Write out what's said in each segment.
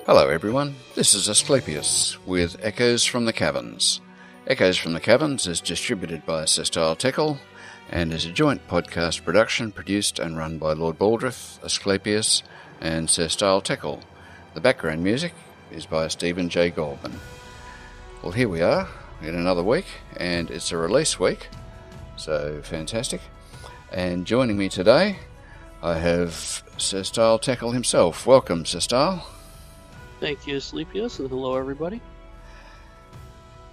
Hello everyone, this is Asclepius with Echoes from the Caverns. Echoes from the Caverns is distributed by Stile Teckel and is a joint podcast production produced and run by Lord Baldriff, Asclepius and Stile Teckel. The background music is by Stephen J. Goldman. Well, here we are in another week, and it's a release week, so fantastic. And joining me today, I have Sir Stile Teckel himself. Welcome, Sir Stile. Thank you, Asclepius, and hello, everybody.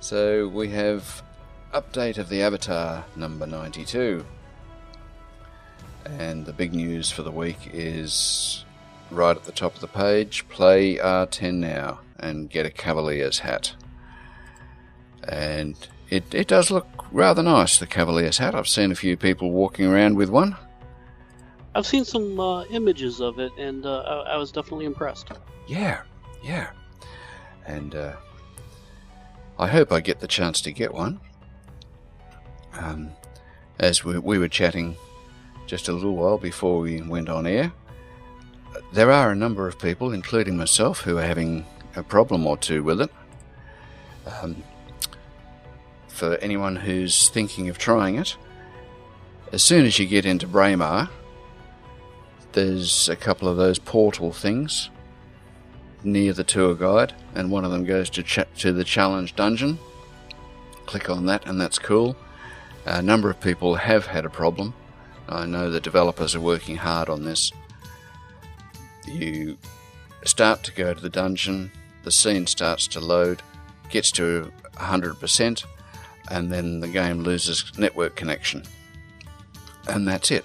So we have update of the Avatar number 92. And the big news for the week is right at the top of the page, play R10 now and get a Cavalier's hat. And it does look rather nice, the Cavalier's hat. I've seen a few people walking around with one. I've seen some images of it, and I was definitely impressed. Yeah. And I hope I get the chance to get one. As we were chatting just a little while before we went on air, there are a number of people, including myself, who are having a problem or two with it. For anyone who's thinking of trying it, as soon as you get into Braemar, there's a couple of those portal things near the tour guide, and one of them goes to the challenge dungeon. Click on that and that's cool. A number of people have had a problem. I know the developers are working hard on this. You start to go to the dungeon, the scene starts to load, gets to 100%, and then the game loses network connection. And that's it.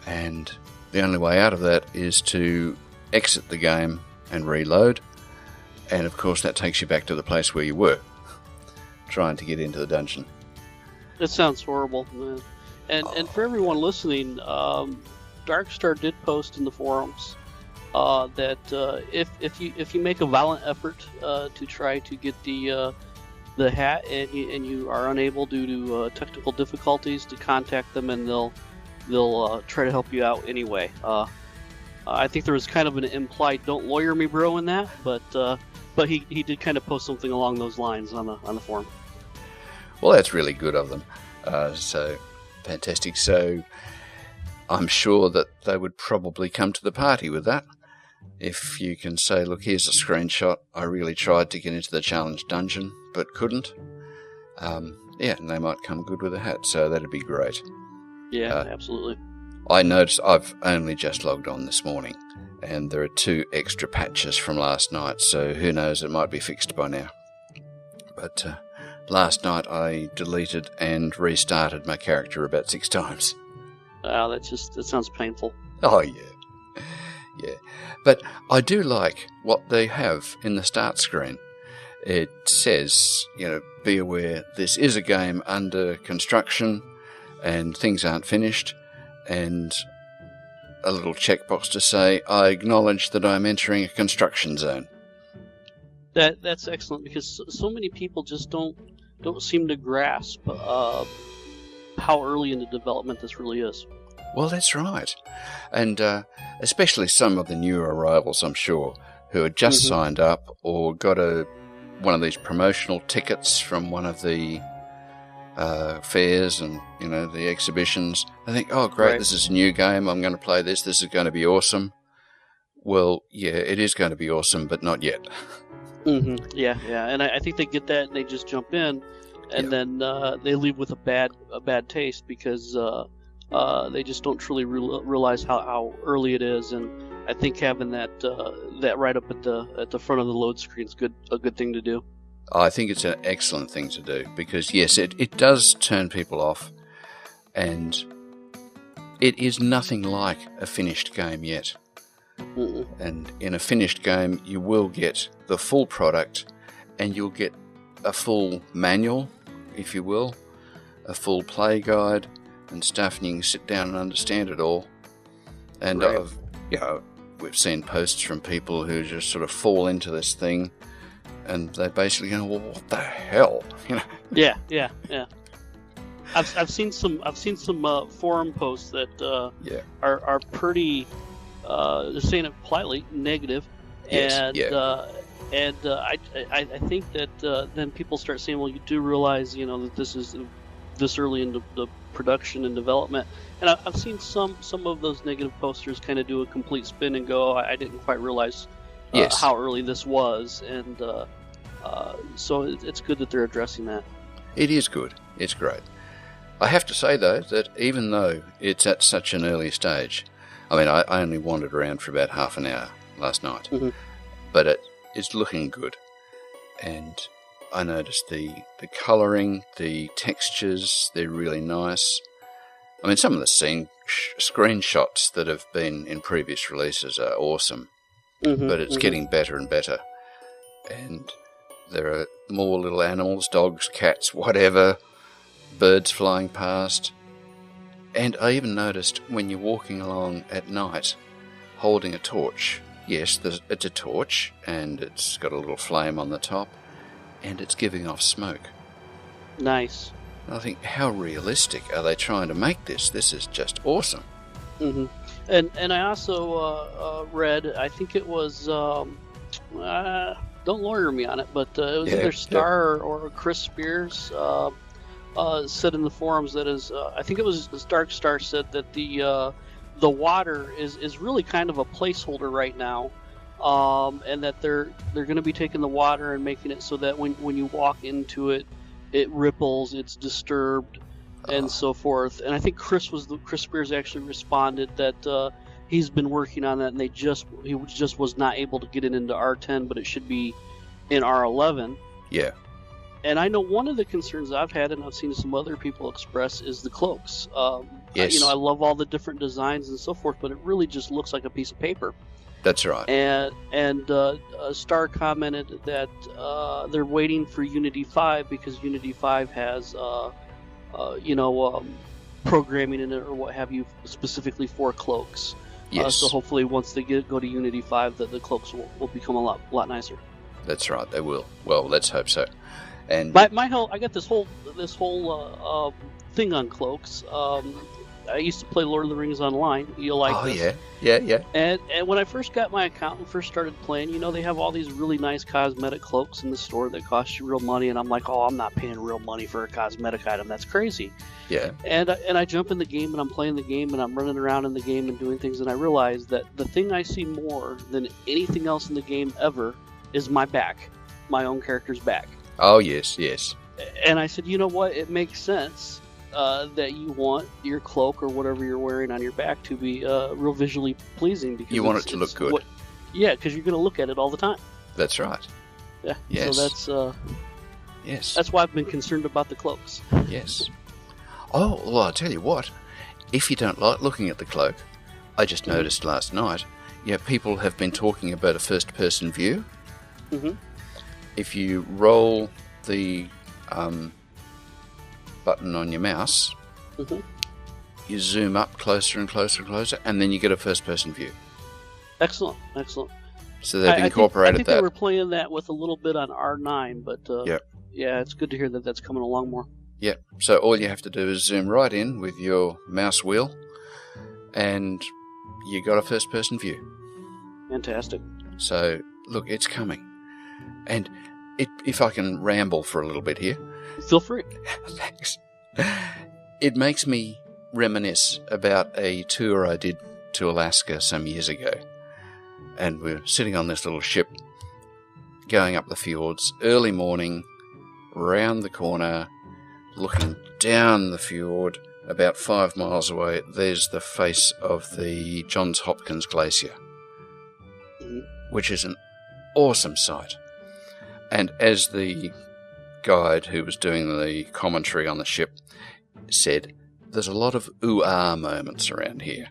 And the only way out of that is to exit the game and reload, and of course that takes you back to the place where you were, trying to get into the dungeon. It sounds horrible. And for everyone listening, Darkstar did post in the forums that if you make a violent effort to try to get the hat and you are unable due to technical difficulties, to contact them and they'll try to help you out anyway. I think there was kind of an implied "don't lawyer me, bro" in that, but he did kind of post something along those lines on the forum. Well, that's really good of them. So fantastic. So I'm sure that they would probably come to the party with that. If you can say, look, here's a screenshot. I really tried to get into the challenge dungeon, but couldn't. And they might come good with a hat. So that'd be great. Yeah, absolutely. I noticed I've only just logged on this morning, and there are 2 extra patches from last night, so who knows, it might be fixed by now. But last night I deleted and restarted my character about 6 times. Wow, that sounds painful. Oh, yeah. But I do like what they have in the start screen. It says, be aware this is a game under construction and things aren't finished. And a little checkbox to say, I acknowledge that I'm entering a construction zone. That's excellent, because so many people just don't seem to grasp how early into development this really is. Well, that's right. And especially some of the newer arrivals, I'm sure, who had just signed up or got one of these promotional tickets from one of the fairs and the exhibitions. I think, oh great, right. This is a new game, I'm going to play this is going to be awesome. Well, yeah, it is going to be awesome, but not yet. Yeah, and I think they get that and they just jump in, and then they leave with a bad taste, because they just don't truly realize how early it is. And I think having that right up at the front of the load screen is a good thing to do. I think it's an excellent thing to do, because yes, it does turn people off, and it is nothing like a finished game yet. And in a finished game you will get the full product, and you'll get a full manual, if you will, a full play guide and stuff, and you can sit down and understand it all. And right. We've seen posts from people who just sort of fall into this thing, and they basically go, well, what the hell? Yeah. I've seen some forum posts that are pretty, they're saying it politely, negative, Yes, And yeah. I think that then people start saying, well, you do realize, that this is this early into the production and development. And I've seen some of those negative posters kind of do a complete spin and go, I didn't quite realize Yes. how early this was. And so it's good that they're addressing that. It is good. It's great. I have to say, though, that even though it's at such an early stage, I mean, I only wandered around for about half an hour last night, but it's looking good. And I noticed the colouring, the textures, they're really nice. I mean, some of the screenshots that have been in previous releases are awesome, but it's getting better and better. And there are more little animals, dogs, cats, whatever, birds flying past. And I even noticed when you're walking along at night holding a torch, yes, it's a torch and it's got a little flame on the top and it's giving off smoke. Nice. And I think, how realistic are they trying to make this? This is just awesome. And I also read, I think it was, don't lawyer me on it, but it was either Star or Chris Spears said in the forums that I think it was Dark Star said that the water is really kind of a placeholder right now, and that they're going to be taking the water and making it so that when you walk into it, it ripples, it's disturbed, and so forth. And I think Chris Spears actually responded that he's been working on that, and he just was not able to get it into R10, but it should be in R11. Yeah. And I know one of the concerns I've had, and I've seen some other people express, is the cloaks. Yes. I love all the different designs and so forth, but it really just looks like a piece of paper. That's right. And Star commented that they're waiting for Unity 5 because Unity 5 has, programming in it or what have you, specifically for cloaks. Yes. So hopefully once they go to Unity 5, the cloaks will become a lot nicer. That's right. They will. Well, let's hope so. And I got this whole thing on cloaks. I used to play Lord of the Rings online. You'll like this. Yeah. And when I first got my account and first started playing, they have all these really nice cosmetic cloaks in the store that cost you real money, and I'm like, oh, I'm not paying real money for a cosmetic item. That's crazy. Yeah. And I jump in the game and I'm playing the game and I'm running around in the game and doing things, and I realize that the thing I see more than anything else in the game ever is my back, my own character's back. Oh, yes. And I said, you know what? It makes sense that you want your cloak or whatever you're wearing on your back to be real visually pleasing. Because you want it to look good. Because you're going to look at it all the time. That's right. Yeah. Yes. So that's yes. That's why I've been concerned about the cloaks. Yes. Oh, well, I'll tell you what. If you don't like looking at the cloak, I just noticed last night, people have been talking about a first-person view. If you roll the button on your mouse, you zoom up closer and closer and closer, and then you get a first-person view. Excellent. So they've incorporated I think that. they were playing that with a little bit on R9, but yeah, it's good to hear that that's coming along more. Yeah. So all you have to do is zoom right in with your mouse wheel, and you got a first-person view. Fantastic. So look, it's coming. And if I can ramble for a little bit here. Feel free. Thanks. It makes me reminisce about a tour I did to Alaska some years ago. And we're sitting on this little ship going up the fjords, early morning, round the corner, looking down the fjord, about 5 miles away, there's the face of the Johns Hopkins Glacier, which is an awesome sight. And as the guide who was doing the commentary on the ship said, there's a lot of ooh-ah moments around here.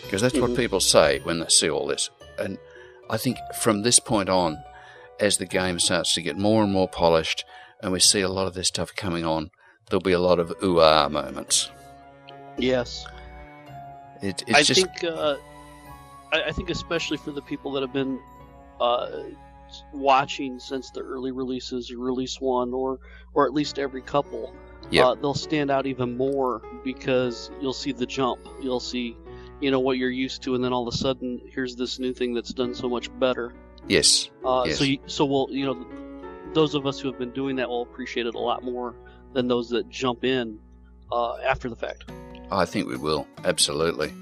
Because that's what people say when they see all this. And I think from this point on, as the game starts to get more and more polished and we see a lot of this stuff coming on, there'll be a lot of ooh-ah moments. Yes. I think especially for the people that have been watching since the early releases, release 1 or at least every couple, they'll stand out even more because you'll see the jump. You'll see, what you're used to, and then all of a sudden here's this new thing that's done so much better. Yes. Yes. So we'll, those of us who have been doing that will appreciate it a lot more than those that jump in after the fact. I think we will, absolutely.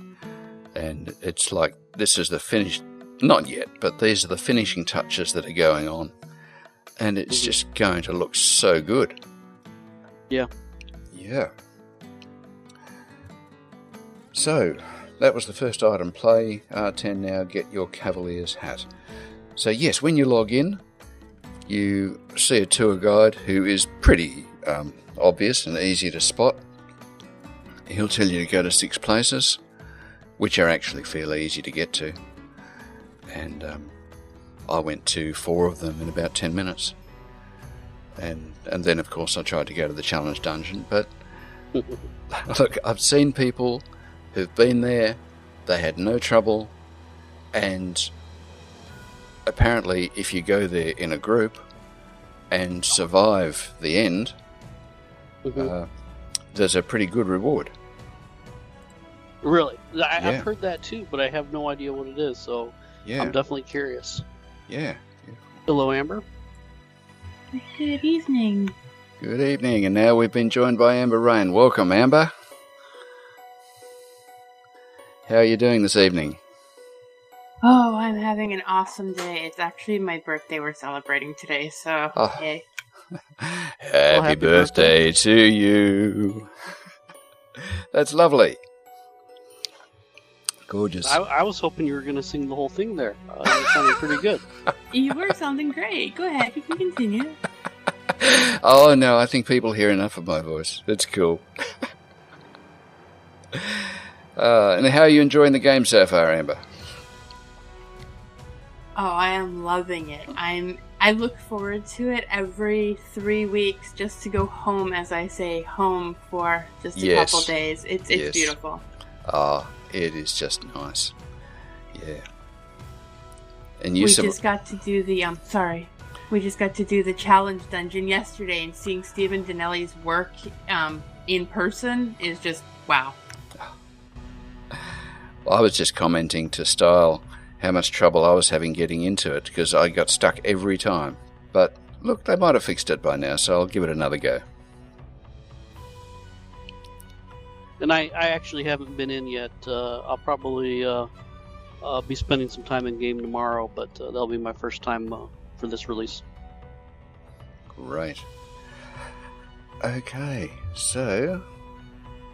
And it's like, this is the finish, not yet, but these are the finishing touches that are going on. And it's just going to look so good. Yeah. Yeah. So, that was the first item, play R10 now, get your Cavalier's hat. So yes, when you log in, you see a tour guide who is pretty obvious and easy to spot. He'll tell you to go to 6 places, which are actually fairly easy to get to. And I went to 4 of them in about 10 minutes. And then, of course, I tried to go to the challenge dungeon. But, look, I've seen people who've been there, they had no trouble, and apparently if you go there in a group and survive the end, there's a pretty good reward. Really? I've heard that too, but I have no idea what it is, so I'm definitely curious. Yeah. Hello, Amber. Good evening. Good evening, and now we've been joined by Amber Raine. Welcome, Amber. How are you doing this evening? Oh, I'm having an awesome day. It's actually my birthday we're celebrating today, so yay. Happy birthday to you. That's lovely. Gorgeous. I was hoping you were going to sing the whole thing there. It sounded pretty good. You were sounding great. Go ahead, you can continue. Oh, no, I think people hear enough of my voice. That's cool. And how are you enjoying the game so far, Amber? Oh, I am loving it. I look forward to it every 3 weeks just to go home, as I say, home for just a couple days. It's beautiful. It is just nice. Yeah. And we just got to do the we just got to do the challenge dungeon yesterday, and seeing Stephen Dinelli's work in person is just wow. Well, I was just commenting to Stile how much trouble I was having getting into it because I got stuck every time. But look, they might have fixed it by now, so I'll give it another go. And I actually haven't been in yet. I'll probably be spending some time in game tomorrow, but that'll be my first time for this release. Great. Okay, so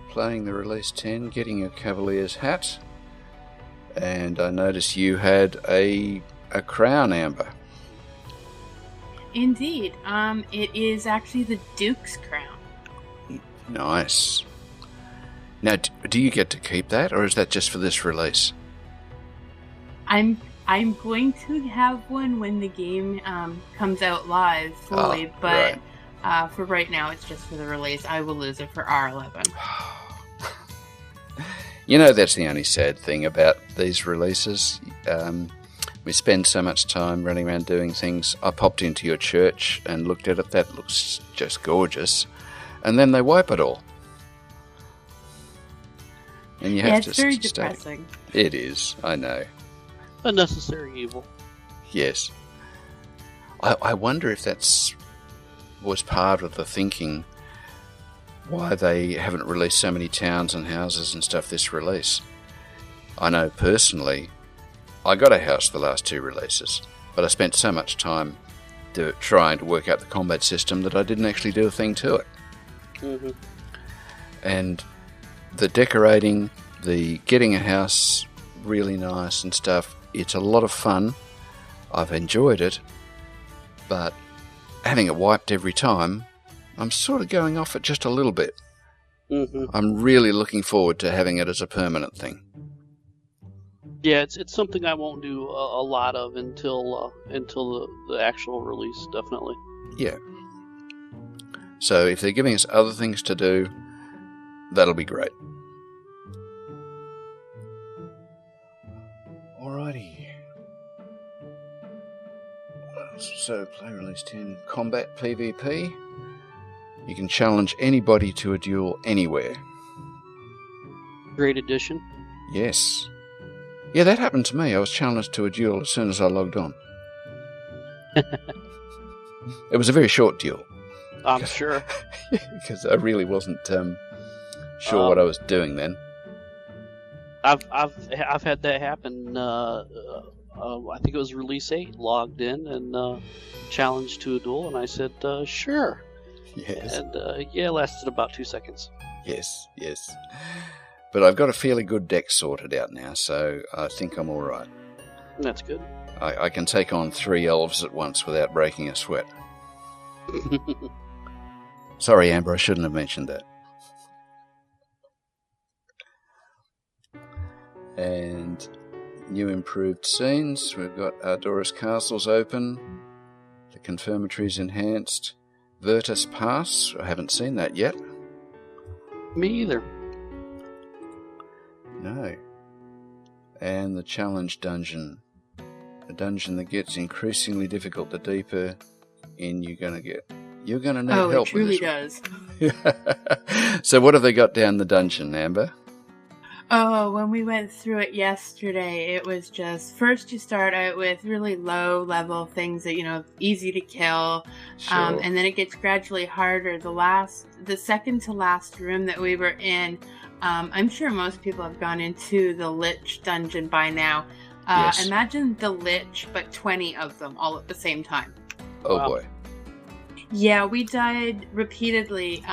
playing the release 10, getting a Cavalier's hat, and I noticed you had a crown, Amber. Indeed. It is actually the Duke's crown. Nice. Now, do you get to keep that, or is that just for this release? I'm going to have one when the game comes out live fully, but right. For right now, it's just for the release. I will lose it for R11. You know, that's the only sad thing about these releases. We spend so much time running around doing things. I popped into your church and looked at it. That looks just gorgeous. And then they wipe it all. And you have to it's very depressing. It is, I know. Unnecessary evil. Yes. I wonder if was part of the thinking why they haven't released so many towns and houses and stuff this release. I know personally, I got a house the last 2 releases, but I spent so much time trying to work out the combat system that I didn't actually do a thing to it. Mm-hmm. And the decorating, the getting a house really nice and stuff, it's a lot of fun. I've enjoyed it, but having it wiped every time, I'm sort of going off it just a little bit. Mm-hmm. I'm really looking forward to having it as a permanent thing. Yeah, it's something I won't do a lot of until the actual release, definitely. Yeah. So if they're giving us other things to do, that'll be great. Alrighty. So play release 10, combat PvP. You can challenge anybody to a duel anywhere. Great addition. Yes. Yeah, that happened to me. I was challenged to a duel as soon as I logged on. It was a very short duel. I'm sure. Because I really wasn't sure what I was doing then. I've had that happen. I think it was release 8. Logged in and challenged to a duel, and I said sure. Yes. And it lasted about 2 seconds. Yes. But I've got a fairly good deck sorted out now, so I think I'm all right. That's good. I can take on 3 elves at once without breaking a sweat. Sorry, Amber, I shouldn't have mentioned that. And new improved scenes. We've got Ardoris Castles open. The Confirmatory's enhanced. Virtus Pass. I haven't seen that yet. Me either. No. And the challenge dungeon. A dungeon that gets increasingly difficult the deeper in you're going to get. You're going to need help. Oh, it truly does. So what have they got down the dungeon, Amber? Oh, when we went through it yesterday, it was just, first you start out with really low level things that, easy to kill. Sure. And then it gets gradually harder. The second to last room that we were in, I'm sure most people have gone into the Lich dungeon by now. Yes. Imagine the Lich, but 20 of them all at the same time. Oh, Wow. boy. Yeah, we died repeatedly.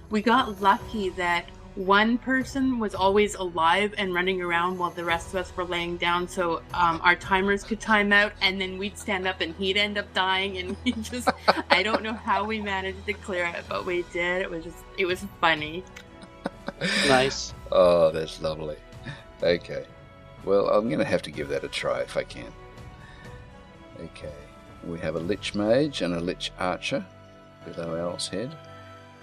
We got lucky that one person was always alive and running around while the rest of us were laying down, so our timers could time out, and then we'd stand up and he'd end up dying, and we just, I don't know how we managed to clear it, but we did. It was funny. Nice. Oh, that's lovely. Okay. Well, I'm going to have to give that a try if I can. Okay. We have a Lich Mage and a Lich Archer below Owl's Head.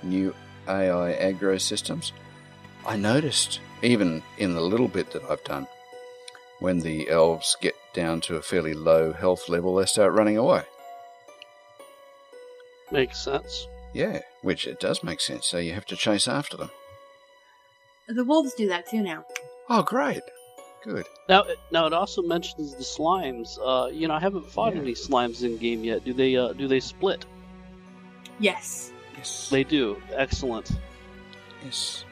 New AI aggro systems. I noticed, even in the little bit that I've done, when the elves get down to a fairly low health level, they start running away. Makes sense. Yeah, which it does make sense, so you have to chase after them. The wolves do that too now. Oh, great. Good. Now it also mentions the slimes. I haven't fought any slimes in game yet. Do they split? Yes. Yes. They do. Excellent. Yes.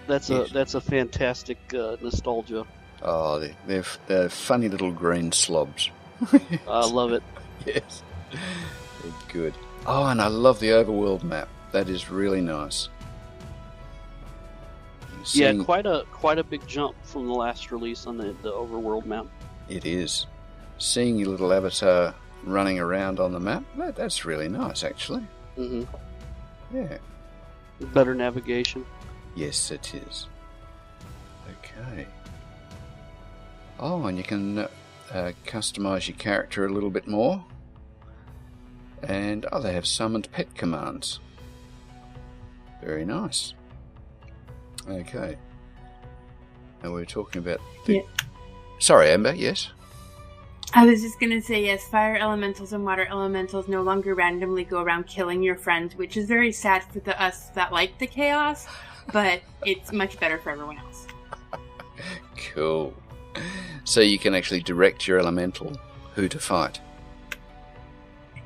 That's a fantastic nostalgia. Oh, they're funny little green slobs. I love it. Yes. They're good. Oh, and I love the overworld map. That is really nice. Yeah, quite a big jump from the last release on the overworld map. It is. Seeing your little avatar running around on the map, that's really nice, actually. Mm-hmm. Yeah. Better navigation. Yes, it is. Okay. Oh, and you can customize your character a little bit more. And, they have summoned pet commands. Very nice. Okay. And we're talking about... Yeah. Sorry, Amber, yes? I was just going to say, yes, fire elementals and water elementals no longer randomly go around killing your friends, which is very sad for us that like the chaos, but it's much better for everyone else. Cool. So you can actually direct your elemental who to fight.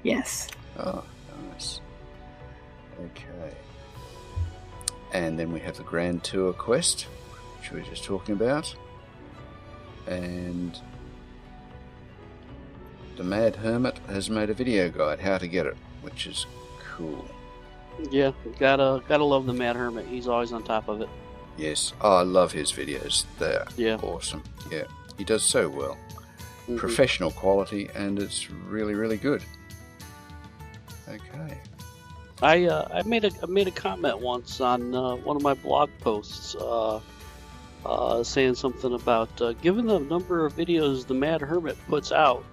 Yes. Oh, nice. Okay. And then we have the Grand Tour quest, which we were just talking about. And the Mad Hermit has made a video guide how to get it, which is cool. Yeah, gotta love the Mad Hermit. He's always on top of it. Yes. Oh, I love his videos. They're awesome. Yeah. He does so well. Mm-hmm. Professional quality, and it's really, really good. Okay. I made a comment once on one of my blog posts saying something about given the number of videos the Mad Hermit puts out,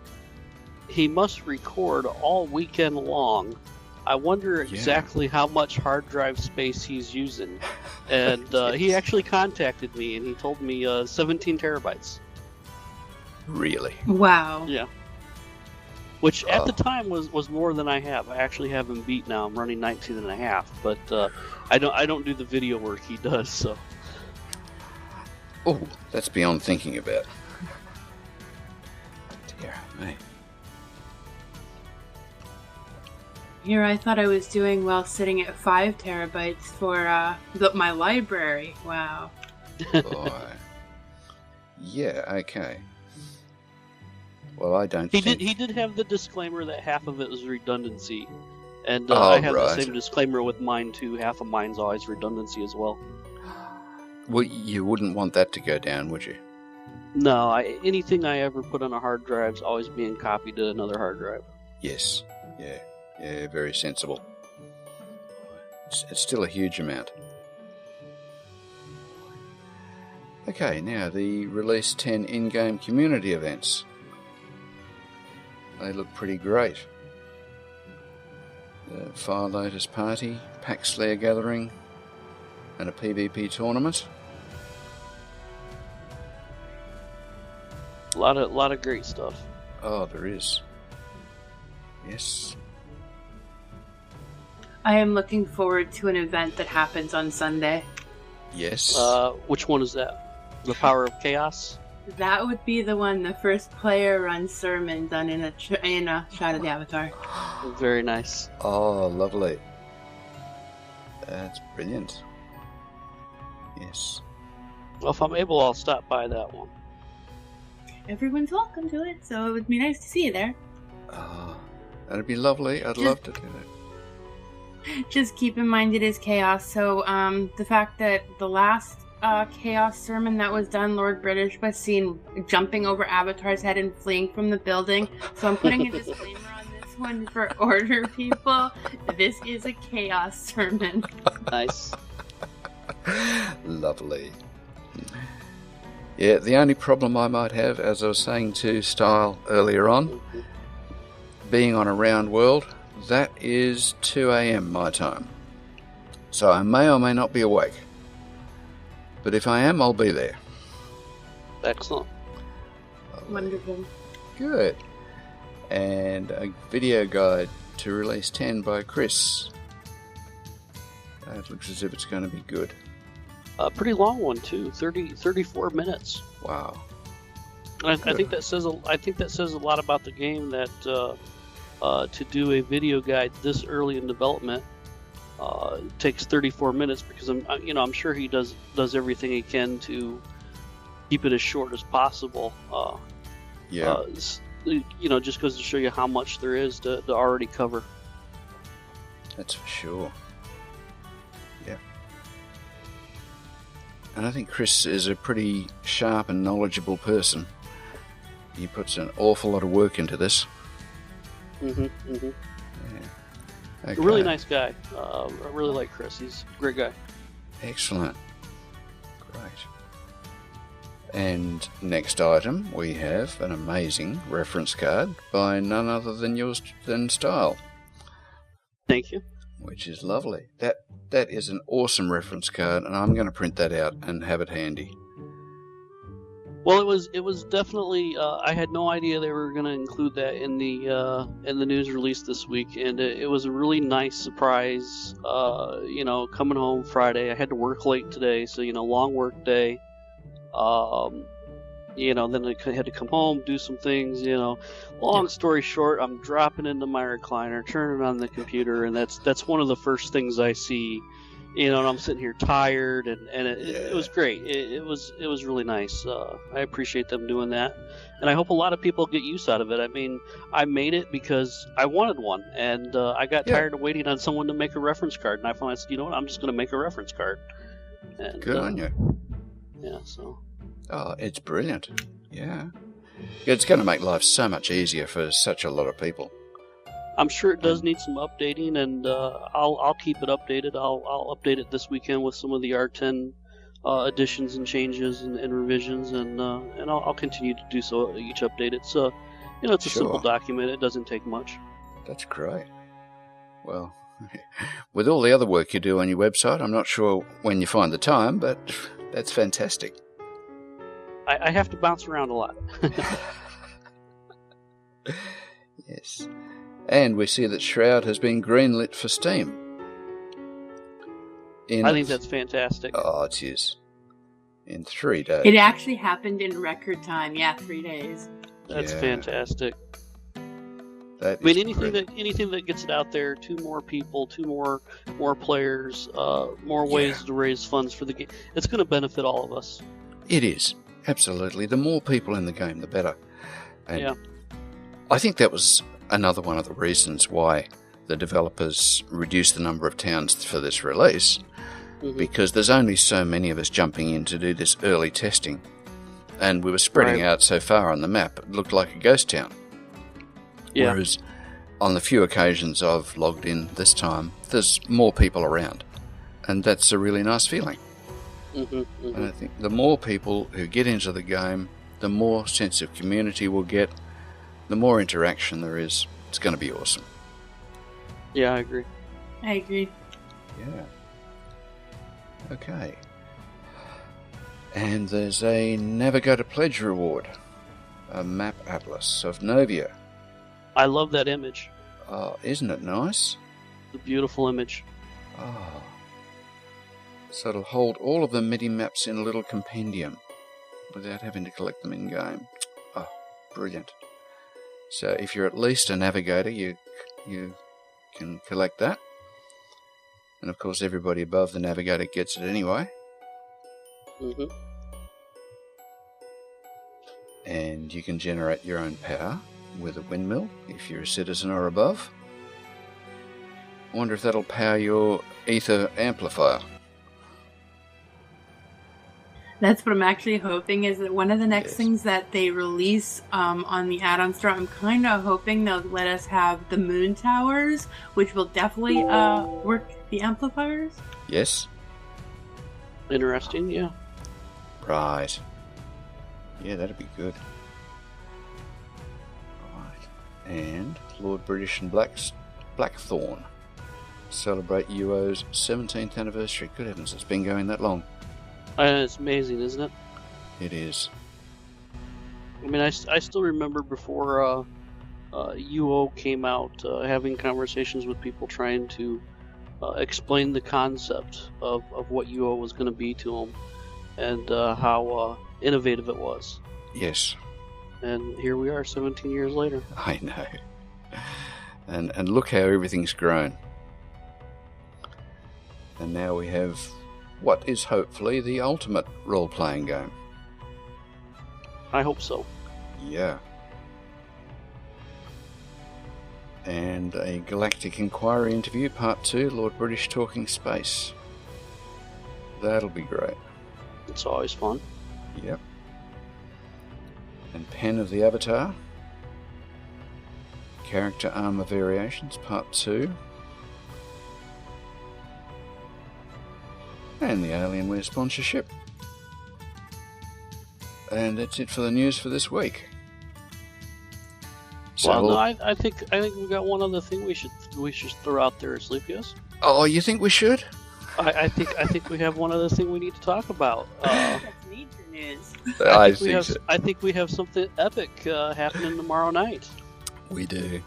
he must record all weekend long. I wonder exactly how much hard drive space he's using. And he actually contacted me and he told me 17 terabytes. Really? Wow. Yeah. Which at the time was more than I have. I actually have him beat now. I'm running 19 and a half, but I don't do the video work he does. So Oh, that's beyond thinking about. Dear me. Here, I thought I was doing well sitting at 5 terabytes for my library. Wow. Boy. Yeah, okay. Well, I don't think... He did have the disclaimer that half of it was redundancy. And Oh, I have right. the same disclaimer with mine, too. Half of mine's always redundancy as well. Well, you wouldn't want that to go down, would you? No, anything I ever put on a hard drive's always being copied to another hard drive. Yes. Yeah, very sensible. It's still a huge amount. Okay, now the Release 10 in-game community events. They look pretty great. The Fire Lotus Party, Pack Slayer Gathering, and a PvP tournament. A lot of great stuff. Oh, there is. Yes. I am looking forward to an event that happens on Sunday. Yes. Which one is that? The Power of Chaos? That would be the one, the first player-run sermon done in a Shroud of the Avatar. Very nice. Oh, lovely. That's brilliant. Yes. Well, if I'm able, I'll stop by that one. Everyone's welcome to it, so it would be nice to see you there. Oh, that'd be lovely. I'd love to do that. Just keep in mind it is chaos, so the fact that the last chaos sermon that was done, Lord British was seen jumping over Avatar's head and fleeing from the building, so I'm putting a disclaimer on this one for order people. This is a chaos sermon. Nice. Lovely. Yeah, the only problem I might have, as I was saying to Stile earlier on, being on a round world, that is 2 a.m. my time. So I may or may not be awake. But if I am, I'll be there. Excellent. Wonderful. Good. And a video guide to Release 10 by Chris. That looks as if it's going to be good. A pretty long one too, 34 minutes. Wow. I think that says a lot about the game that to do a video guide this early in development takes 34 minutes, because I'm sure he does everything he can to keep it as short as possible. Just goes to show you how much there is to already cover. That's for sure. Yeah. And I think Chris is a pretty sharp and knowledgeable person. He puts an awful lot of work into this. Yeah. Okay. A really nice guy. I really like Chris. He's a great guy. Excellent. Great. And next item, we have an amazing reference card by none other than Stile. Thank you. Which is lovely. That is an awesome reference card, and I'm going to print that out and have it handy. Well, it was definitely. I had no idea they were going to include that in the news release this week, and it was a really nice surprise. Coming home Friday, I had to work late today, so long work day. Then I had to come home, do some things. Long story short, I'm dropping into my recliner, turning on the computer, and that's one of the first things I see. And I'm sitting here tired, and it was great. It was really nice. I appreciate them doing that, and I hope a lot of people get use out of it. I mean, I made it because I wanted one, and I got tired of waiting on someone to make a reference card, and I finally said, I'm just going to make a reference card. And, Good on you. Yeah, so. Oh, it's brilliant. Yeah. It's going to make life so much easier for such a lot of people. I'm sure it does need some updating, and I'll keep it updated. I'll update it this weekend with some of the R10 additions and changes and revisions, and I'll continue to do so each update. It's it's a simple document. It doesn't take much. That's great. Well, with all the other work you do on your website, I'm not sure when you find the time, but that's fantastic. I have to bounce around a lot. Yes. And we see that Shroud has been greenlit for Steam. I think that's fantastic. Oh, it is. in 3 days. It actually happened in record time. Yeah, 3 days. That's fantastic. That I mean, anything that gets it out there to more people, to more players, more ways to raise funds for the game. It's going to benefit all of us. It is, absolutely. The more people in the game, the better. And I think that was another one of the reasons why the developers reduced the number of towns for this release, because there's only so many of us jumping in to do this early testing, and we were spreading out so far on the map, it looked like a ghost town. Yeah. Whereas on the few occasions I've logged in this time, there's more people around, and that's a really nice feeling. And I think the more people who get into the game, the more sense of community we'll get, the more interaction there is. It's going to be awesome. Yeah, I agree. Yeah. Okay. And there's a Navigator Pledge reward, a map atlas of Novia. I love that image. Oh, isn't it nice? The beautiful image. Oh. So it'll hold all of the MIDI maps in a little compendium without having to collect them in-game. Oh, brilliant. So if you're at least a navigator, you can collect that. And of course everybody above the navigator gets it anyway. And you can generate your own power with a windmill if you're a citizen or above. I wonder if that'll power your ether amplifier. That's what I'm actually hoping, is that one of the next things that they release on the add-on store, I'm kind of hoping they'll let us have the moon towers, which will definitely work the amplifiers. Yes. Interesting, yeah. Right. Yeah, that'd be good. And Lord British and Blackthorn celebrate UO's 17th anniversary. Good heavens, it's been going that long. It's amazing, isn't it? It is. I mean, I still remember before UO came out, having conversations with people trying to explain the concept of what UO was going to be to them, and how innovative it was. Yes. And here we are 17 years later. I know. And look how everything's grown. And now we have what is hopefully the ultimate role-playing game. I hope so. Yeah. And a Galactic Inquiry interview, Part 2, Lord British talking space. That'll be great. It's always fun. Yep. And Pen of the Avatar. Character Armor Variations, Part 2. And the Alienware sponsorship. And that's it for the news for this week. So, well, no, I think we've got one other thing we should throw out there, Sleepiest. Oh, you think we should? I think we have one other thing we need to talk about. That's major news. I think we have something epic happening tomorrow night. We do.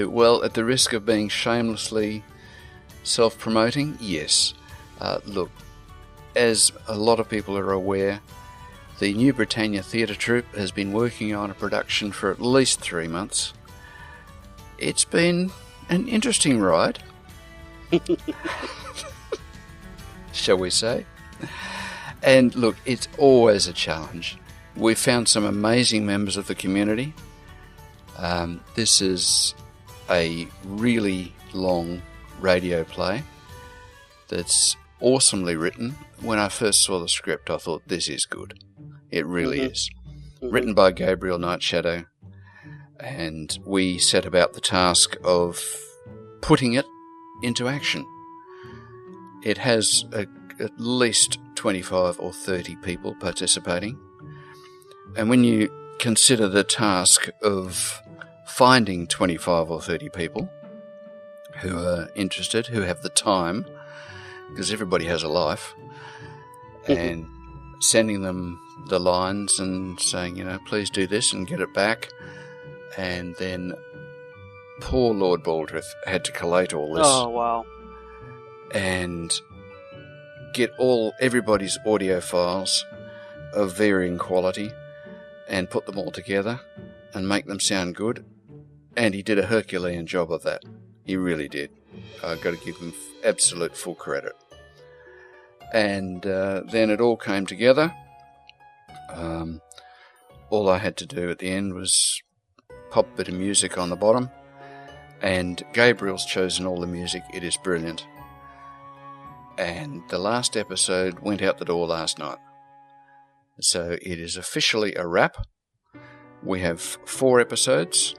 Well, at the risk of being shamelessly self-promoting, yes. Look, as a lot of people are aware, the New Britannia Theatre Troupe has been working on a production for at least 3 months. It's been an interesting ride, shall we say. And look, it's always a challenge. We've found some amazing members of the community. This is a really long radio play that's awesomely written. When I first saw the script, I thought, this is good. It really is. Written by Gabriel Nightshadow, and we set about the task of putting it into action. It has at least 25 or 30 people participating, and when you consider the task of finding 25 or 30 people who are interested, who have the time, because everybody has a life, and sending them the lines and saying, please do this and get it back. And then poor Lord Baldrith had to collate all this. Oh, wow. And get everybody's audio files of varying quality and put them all together and make them sound good. And he did a Herculean job of that. He really did. I've got to give him absolute full credit. And then it all came together. All I had to do at the end was pop a bit of music on the bottom. And Gabriel's chosen all the music. It is brilliant. And the last episode went out the door last night. So it is officially a wrap. We have 4 episodes,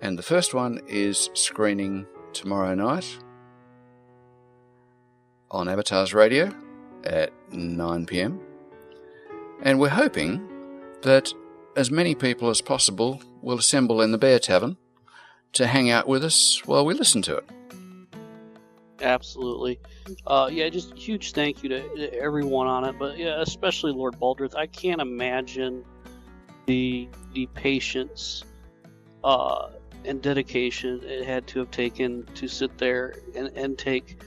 and the first one is screening tomorrow night on Avatar's Radio at 9 p.m. And we're hoping that as many people as possible will assemble in the Bear Tavern to hang out with us while we listen to it. Absolutely. Just huge thank you to everyone on it, but yeah, especially Lord Baldrith. I can't imagine the patience and dedication it had to have taken to sit there and take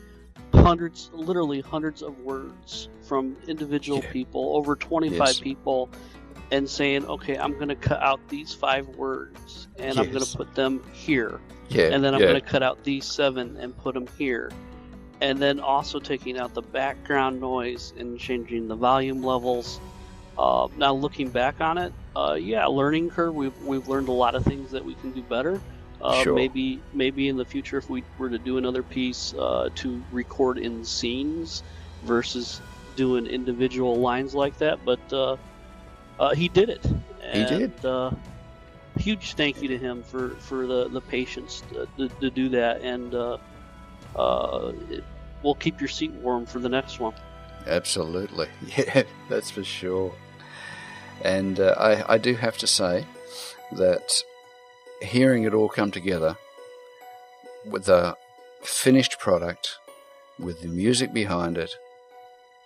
literally hundreds of words from individual people, over 25 people, and saying, okay, I'm going to cut out these 5 words and I'm going to put them here. And then I'm going to cut out these 7 and put them here. And then also taking out the background noise and changing the volume levels. Now looking back on it, learning curve. We've learned a lot of things that we can do better. Maybe in the future, if we were to do another piece to record in scenes versus doing individual lines like that. But he did it. And, he did. Huge thank you to him for the patience to do that, and we'll keep your seat warm for the next one. Absolutely. Yeah, that's for sure. And I do have to say that hearing it all come together with the finished product, with the music behind it,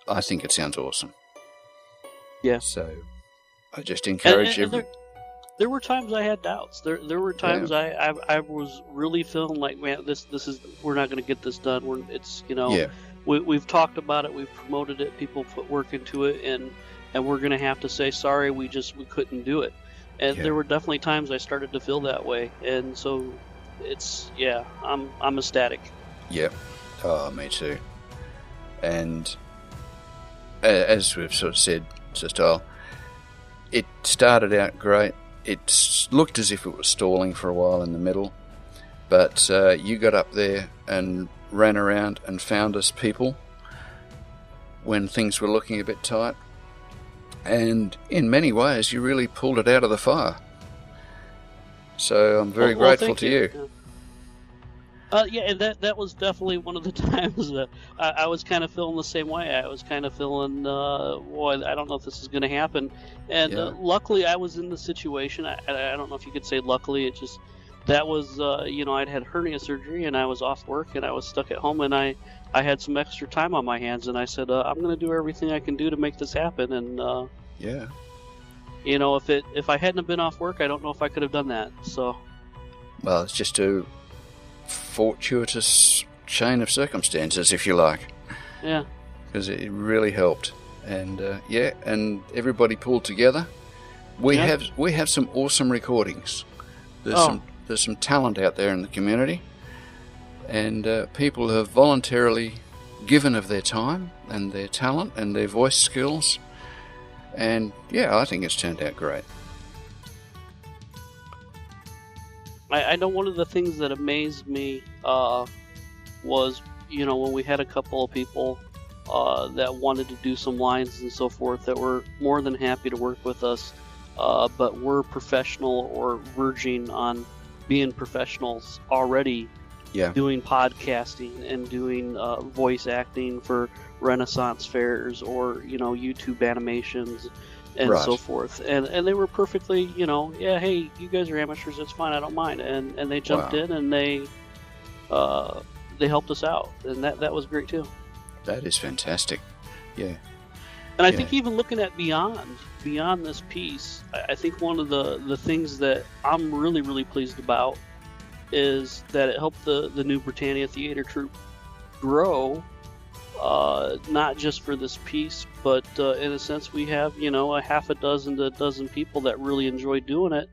I think it sounds awesome. Yeah. So I just encourage everyone. There were times I had doubts. There were times I was really feeling like, man, this is, we're not going to get this done. We've talked about it, we've promoted it, people put work into it, and we're going to have to say sorry. We couldn't do it. And there were definitely times I started to feel that way, and so I'm ecstatic. Yeah. Oh, me too. And as we've sort of said, Sir Stile, it started out great. It looked as if it was stalling for a while in the middle, but you got up there and ran around and found us people when things were looking a bit tight, and in many ways you really pulled it out of the fire. So I'm very grateful to you. And that was definitely one of the times that I was kind of feeling the same way. I was kind of feeling, I don't know if this is going to happen. And luckily, I was in the situation. I don't know if you could say luckily. It just, that was, I'd had hernia surgery and I was off work and I was stuck at home and I had some extra time on my hands. And I said, I'm going to do everything I can do to make this happen. And, if I hadn't have been off work, I don't know if I could have done that. So, well, it's just a fortuitous chain of circumstances, if you like. Yeah. Because it really helped, and and everybody pulled together. We have some awesome recordings. There's some talent out there in the community, and people have voluntarily given of their time and their talent and their voice skills, and I think it's turned out great. I know one of the things that amazed me was, when we had a couple of people that wanted to do some lines and so forth that were more than happy to work with us, but were professional or verging on being professionals already, doing podcasting and doing voice acting for Renaissance fairs or, YouTube animations and so forth, and they were perfectly, hey, you guys are amateurs, it's fine, I don't mind, and they jumped in and they helped us out, and that was great too. That is fantastic. And I think even looking at beyond this piece, I think one of the things that I'm really, really pleased about is that it helped the New Britannia Theater Troupe grow not just for this piece, but in a sense we have, a half a dozen to a dozen people that really enjoy doing it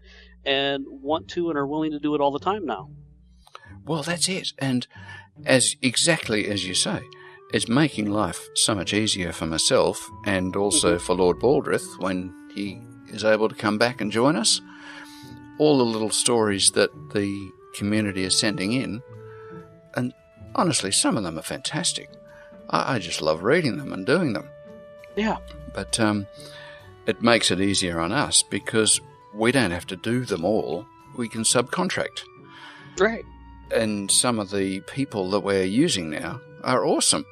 and want to and are willing to do it all the time now. Well, that's it. And exactly as you say, it's making life so much easier for myself and also for Lord Baldrith when he is able to come back and join us. All the little stories that the community is sending in, and honestly, some of them are fantastic. I just love reading them and doing them. Yeah. But it makes it easier on us because we don't have to do them all. We can subcontract. Right. And some of the people that we're using now are awesome.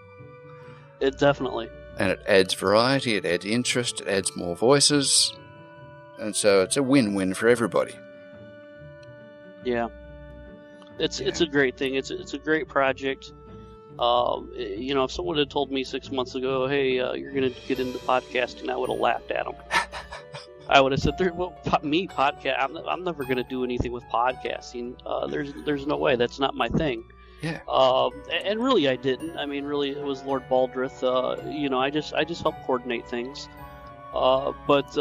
It definitely. And it adds variety, it adds interest, it adds more voices. And so it's a win-win for everybody. Yeah. It's a great thing. It's a great project. If someone had told me 6 months ago, hey, you're going to get into podcasting, I would have laughed at them. I would have said, podcast. I'm never going to do anything with podcasting. There's no way. That's not my thing. Yeah. And really, I didn't. I mean, really, it was Lord Baldrith. I just helped coordinate things. But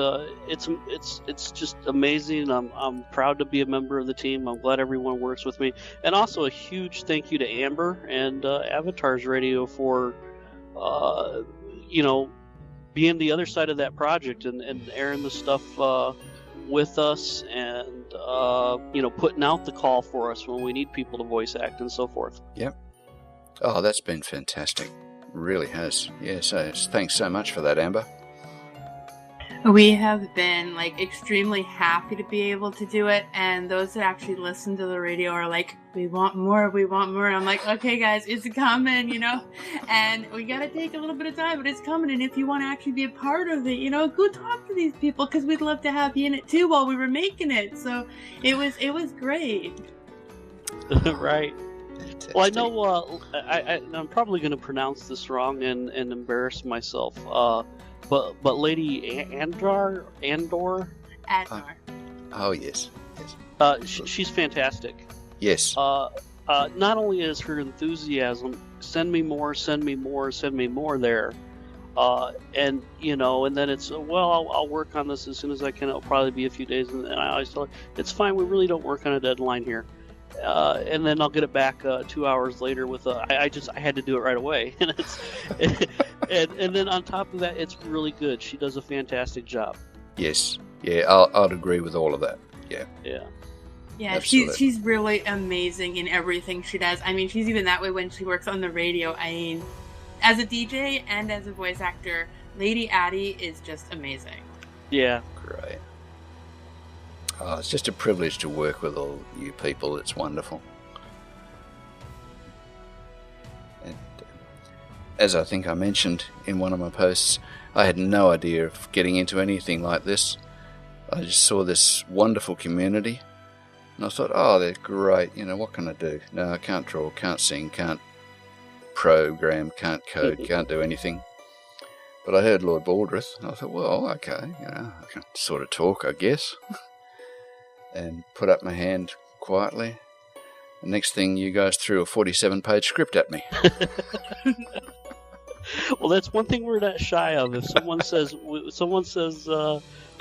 it's just amazing. I'm proud to be a member of the team. I'm glad everyone works with me. And also a huge thank you to Amber and Avatars Radio for, being the other side of that project and airing the stuff with us and, putting out the call for us when we need people to voice act and so forth. Yep. Oh, that's been fantastic. It really has. Yeah, so thanks so much for that, Amber. We have been extremely happy to be able to do it, and those that actually listen to the radio are like, we want more. And I'm like, okay guys, it's coming, and we gotta take a little bit of time, but it's coming. And if you want to actually be a part of it, go talk to these people, because we'd love to have you in it too while we were making it. So it was great. Right. Well, I know I'm probably going to pronounce this wrong and embarrass myself. But Lady Andor. Oh yes. She's fantastic. Yes. Not only is her enthusiasm, send me more there, and then it's I'll work on this as soon as I can. It'll probably be a few days, and I always tell her it's fine. We really don't work on a deadline here. And then I'll get it back 2 hours later with I had to do it right away, and it's and then on top of that, it's really good. She does a fantastic job. Yes, yeah, I'd agree with all of that. Yeah, she's really amazing in everything she does. I mean, she's even that way when she works on the radio. I mean, as a DJ and as a voice actor, Lady Addie is just amazing. Yeah, great. Oh, it's just a privilege to work with all you people. It's wonderful. And as I think I mentioned in one of my posts, I had no idea of getting into anything like this. I just saw this wonderful community, and I thought, oh, they're great. What can I do? No, I can't draw, can't sing, can't program, can't code, can't do anything. But I heard Lord Baldrith, and I thought, well, okay, I can sort of talk, I guess. And put up my hand quietly. The next thing, you guys threw a 47-page script at me. Well, that's one thing we're not shy of. If someone says,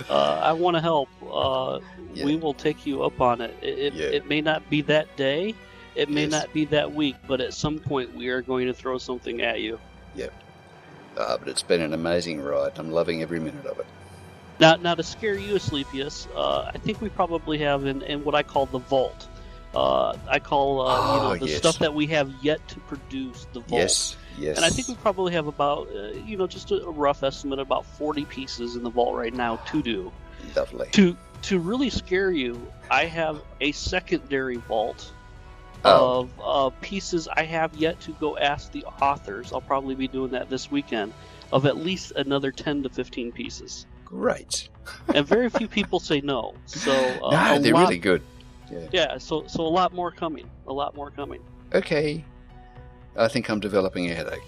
I want to help, we will take you up on it. It may not be that day, it may not be that week, but at some point we are going to throw something at you. Yep. But it's been an amazing ride. I'm loving every minute of it. Now to scare you, Asclepius, I think we probably have in what I call the vault. I call the stuff that we have yet to produce the vault. Yes. And I think we probably have about, just a rough estimate, about 40 pieces in the vault right now to do. Lovely. To really scare you, I have a secondary vault of pieces I have yet to go ask the authors. I'll probably be doing that this weekend, of at least another 10 to 15 pieces. Great. And very few people say no. So no, they're really good. Yeah. So a lot more coming. Okay. I think I'm developing a headache.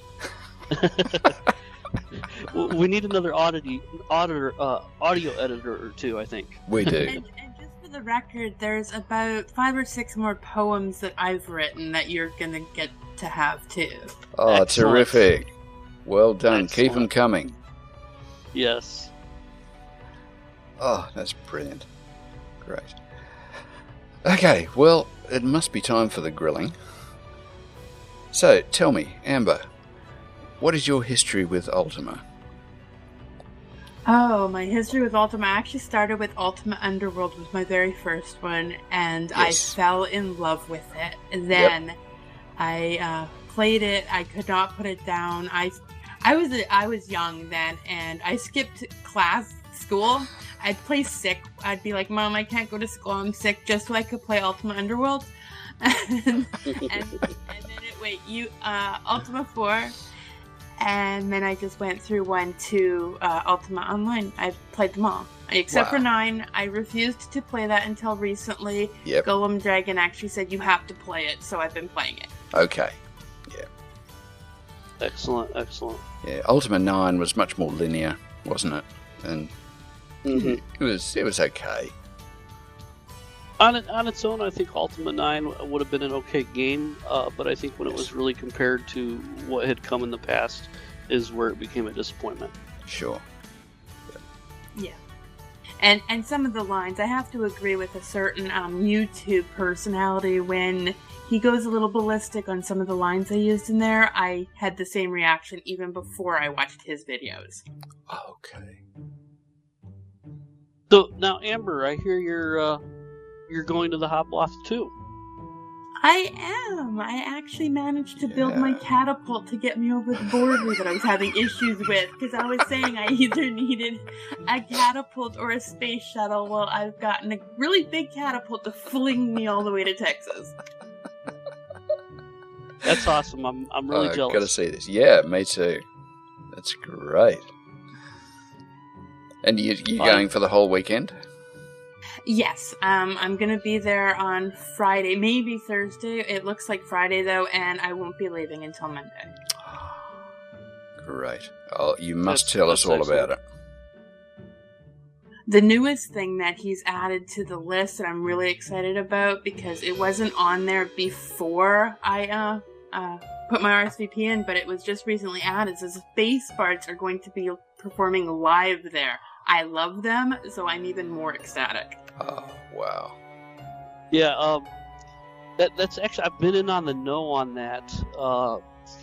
We need another audio editor or two, I think. We do. And just for the record, there's about 5 or 6 more poems that I've written that you're gonna get to have too. Oh, Excellent. Terrific. Well done. Excellent. Keep them coming. Yes. Oh, that's brilliant. Great. Okay, well, it must be time for the grilling. So, tell me, Amber, what is your history with Ultima? Oh, my history with Ultima. I actually started with Ultima Underworld, was my very first one, and Yes. I fell in love with it. And then I played it. I could not put it down. I was young then, and I skipped school. I'd play sick. I'd be like, Mom, I can't go to school. I'm sick, just so I could play Ultima Underworld. and then Ultima 4. And then I just went through 1 to Ultima Online. I played them all. Except for 9. I refused to play that until recently. Yep. Golem Dragon actually said you have to play it, so I've been playing it. Okay. Yeah. Excellent. Yeah. Ultima 9 was much more linear, wasn't it? And it was okay. On its own, I think Ultima 9 would have been an okay game, but I think when it was really compared to what had come in the past is where it became a disappointment. Sure. Yeah. And some of the lines, I have to agree with a certain YouTube personality when he goes a little ballistic on some of the lines they used in there. I had the same reaction even before I watched his videos. Okay. So now, Amber, I hear you're going to the Hobloth too. I am. I actually managed to build my catapult to get me over the border that I was having issues with, because I was saying I either needed a catapult or a space shuttle. Well, I've gotten a really big catapult to fling me all the way to Texas. That's awesome. I'm really jealous. Gotta see this. Yeah, me too. That's great. And you're going for the whole weekend? Yes, I'm going to be there on Friday, maybe Thursday. It looks like Friday, though, and I won't be leaving until Monday. Great. Oh, you must tell us all about it. The newest thing that he's added to the list that I'm really excited about, because it wasn't on there before I put my RSVP in, but it was just recently added, is Space Bards are going to be performing live there. I love them, so I'm even more ecstatic. Oh, wow. Yeah, that's actually, I've been in on the know on that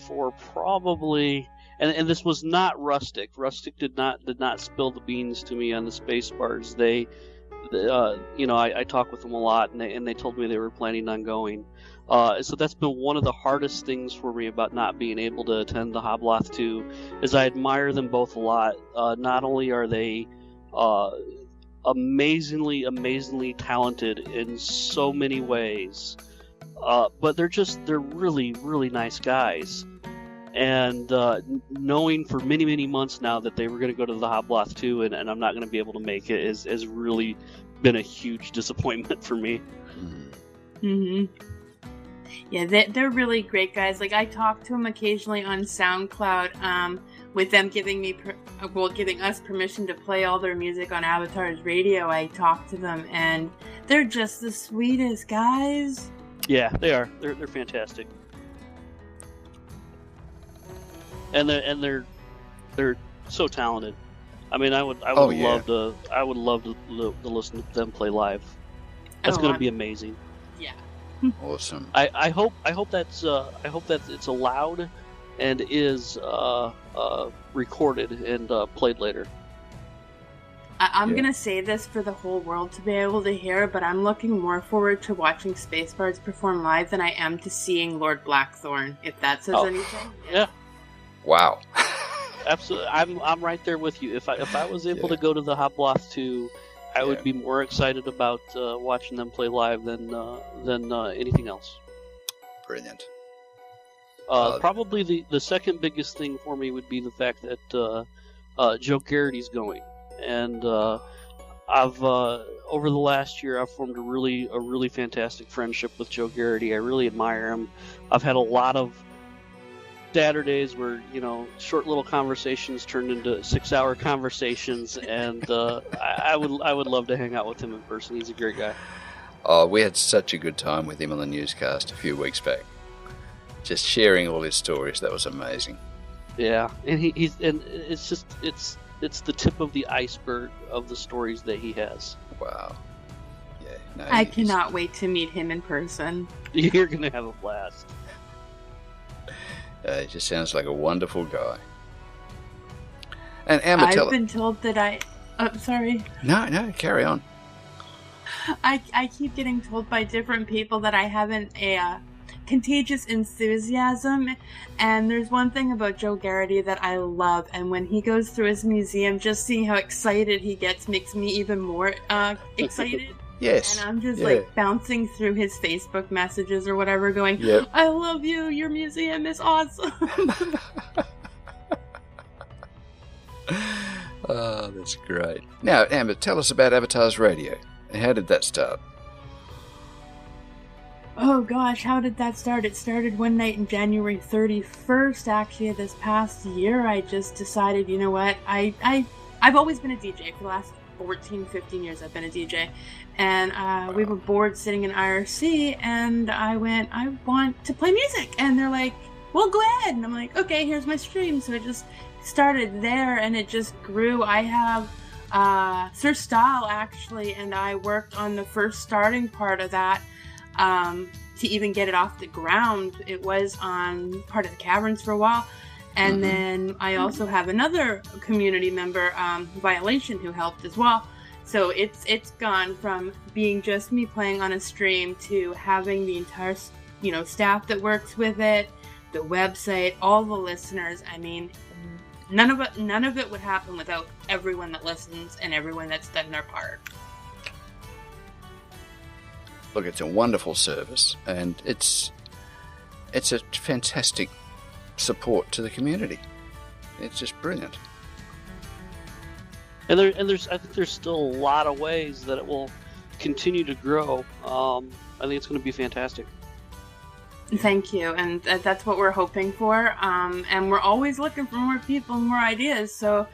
for probably, and this was not Rustic. Rustic did not spill the beans to me on the Space Bards. I talk with them a lot, and they told me they were planning on going. So that's been one of the hardest things for me about not being able to attend the Hobloth 2, is I admire them both a lot. Not only are they amazingly talented in so many ways, but they're really, really nice guys. And knowing for many months now that they were going to go to the Hobloth 2 and I'm not going to be able to make it has really been a huge disappointment for me. Mm-hmm. Yeah, they're really great guys. Like, I talk to them occasionally on SoundCloud, with them giving us permission to play all their music on Avatar's radio. I talk to them, and they're just the sweetest guys. Yeah, they are. They're fantastic. And they're so talented. I mean, I would love to listen to them play live. That's going to be amazing. Yeah. Awesome. I hope that it's allowed and is recorded and played later. I'm going to say this for the whole world to be able to hear, but I'm looking more forward to watching Space Bards perform live than I am to seeing Lord Blackthorn, if that says anything. Yeah. Wow. Absolutely. I'm right there with you. If I was able to go to the Hobloth 2, I would be more excited about watching them play live than anything else. Brilliant. Probably the second biggest thing for me would be the fact that Joe Garrity's going, and I've over the last year I've formed a really fantastic friendship with Joe Garrity. I really admire him. I've had a lot of Saturdays where short little conversations turned into 6-hour conversations, and I would love to hang out with him in person. He's a great guy. Oh, we had such a good time with him on the newscast a few weeks back, just sharing all his stories. That was amazing. Yeah, and it's the tip of the iceberg of the stories that he has. Wow. Yeah. No, I cannot wait to meet him in person. You're gonna have a blast. He just sounds like a wonderful guy. And Amber, I've been told that sorry. No, carry on. I keep getting told by different people that I haven't a contagious enthusiasm, and there's one thing about Joe Garrity that I love, and when he goes through his museum, just seeing how excited he gets makes me even more excited. Yes. And I'm just like bouncing through his Facebook messages or whatever going, yep. I love you, your museum is awesome. Oh, that's great. Now, Amber, tell us about Avatar's Radio. How did that start? Oh gosh, how did that start? It started one night in January 31st, actually, this past year. I just decided, you know what, I've always been a DJ. For the last 14, 15 years I've been a DJ. And we were bored sitting in IRC, and I went, I want to play music. And they're like, well, go ahead. And I'm like, okay, here's my stream. So it just started there, and it just grew. I have Sir Stile, actually, and I worked on the first starting part of that. To even get it off the ground. It was on part of the Caverns for a while. And then I also have another community member, Violation, who helped as well. So it's gone from being just me playing on a stream to having the entire, staff that works with it, the website, all the listeners. I mean, none of it would happen without everyone that listens and everyone that's done their part. Look, it's a wonderful service, and it's a fantastic support to the community. It's just brilliant. And I think there's still a lot of ways that it will continue to grow. I think it's going to be fantastic. Thank you, and that's what we're hoping for. And we're always looking for more people and more ideas. So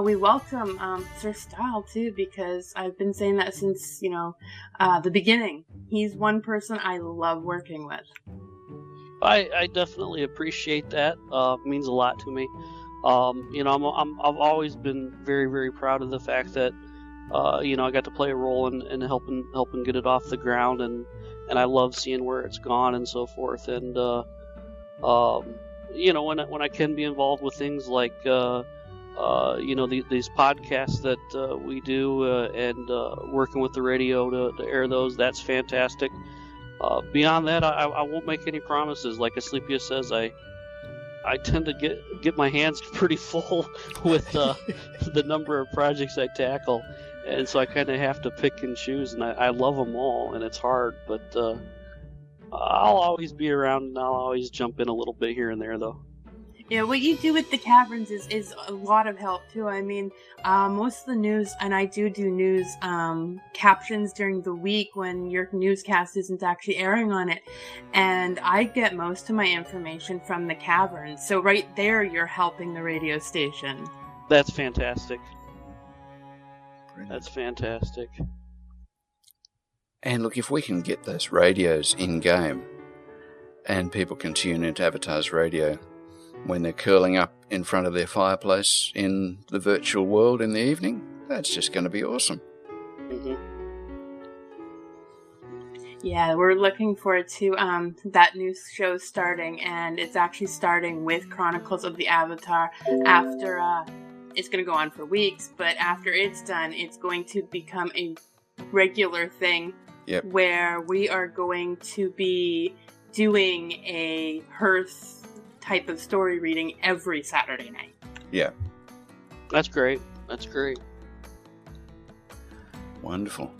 we welcome Sir Stile too, because I've been saying that since the beginning. He's one person I love working with. I definitely appreciate that. It means a lot to me. I've always been very, very proud of the fact that I got to play a role in helping get it off the ground, and I love seeing where it's gone and so forth. And when I can be involved with things like these podcasts that we do and working with the radio to air those, that's fantastic. Beyond that, I won't make any promises. Like Asclepius says, I tend to get my hands pretty full with the number of projects I tackle, and so I kind of have to pick and choose. And I love them all, and it's hard, but I'll always be around, and I'll always jump in a little bit here and there, though. Yeah, what you do with the Caverns is a lot of help too. I mean, most of the news, and I do news captions during the week when your newscast isn't actually airing on it, and I get most of my information from the Caverns. So right there, you're helping the radio station. That's fantastic. Brilliant. That's fantastic. And look, if we can get those radios in game, and people can tune into Avatar's Radio when they're curling up in front of their fireplace in the virtual world in the evening, that's just going to be awesome. Mm-hmm. Yeah, we're looking forward to that new show starting, and it's actually starting with Chronicles of the Avatar. After it's going to go on for weeks, but after it's done, it's going to become a regular thing. Yep. Where we are going to be doing a Hearth type of story reading every Saturday night. Yeah. That's great. That's great. Wonderful.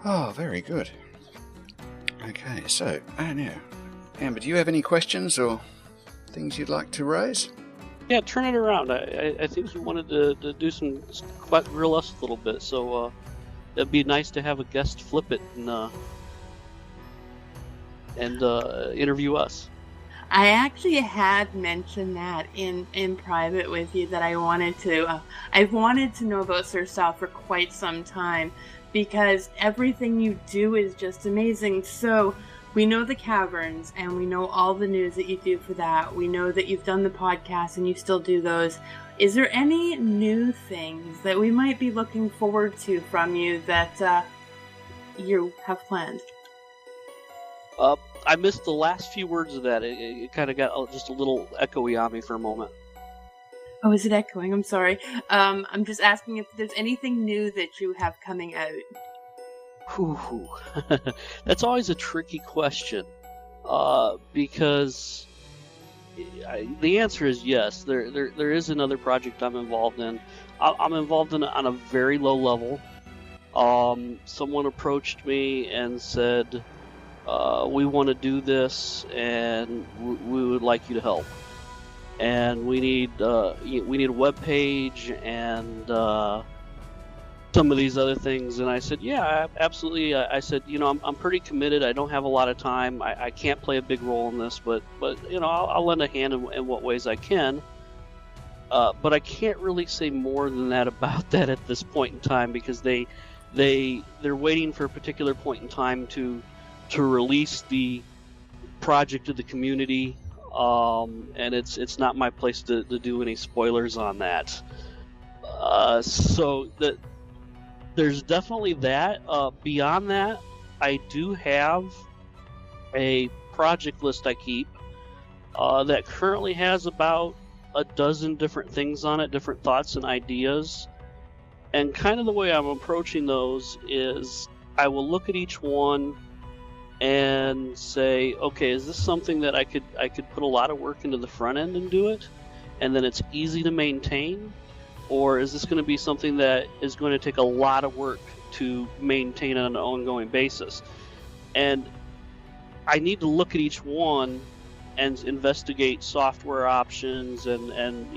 Oh, very good. Okay, so, now, Amber, do you have any questions or things you'd like to raise? Yeah, turn it around. I think you wanted to do some grill us a little bit, so it'd be nice to have a guest flip it and interview us. I actually had mentioned that in private with you, that I wanted to. I've wanted to know about Sir Stile for quite some time, because everything you do is just amazing. So we know the Caverns, and we know all the news that you do for that. We know that you've done the podcast, and you still do those. Is there any new things that we might be looking forward to from you that you have planned? I missed the last few words of that. It kind of got just a little echoey on me for a moment. Oh, is it echoing? I'm sorry. I'm just asking if there's anything new that you have coming out. Whew. That's always a tricky question, because the answer is yes. There is another project I'm involved in. I'm involved in it on a very low level. Someone approached me and said, we want to do this, and we would like you to help. And we need a web page and some of these other things. And I said, yeah, absolutely. I said, I'm pretty committed. I don't have a lot of time. I can't play a big role in this, but I'll lend a hand in what ways I can. But I can't really say more than that about that at this point in time, because they're waiting for a particular point in time to release the project to the community. And it's not my place to do any spoilers on that. So there's definitely that. Beyond that, I do have a project list I keep that currently has about a dozen different things on it, different thoughts and ideas. And kind of the way I'm approaching those is I will look at each one and say, okay, is this something that I could put a lot of work into the front end and do it, and then it's easy to maintain? Or is this going to be something that is going to take a lot of work to maintain on an ongoing basis? And I need to look at each one and investigate software options and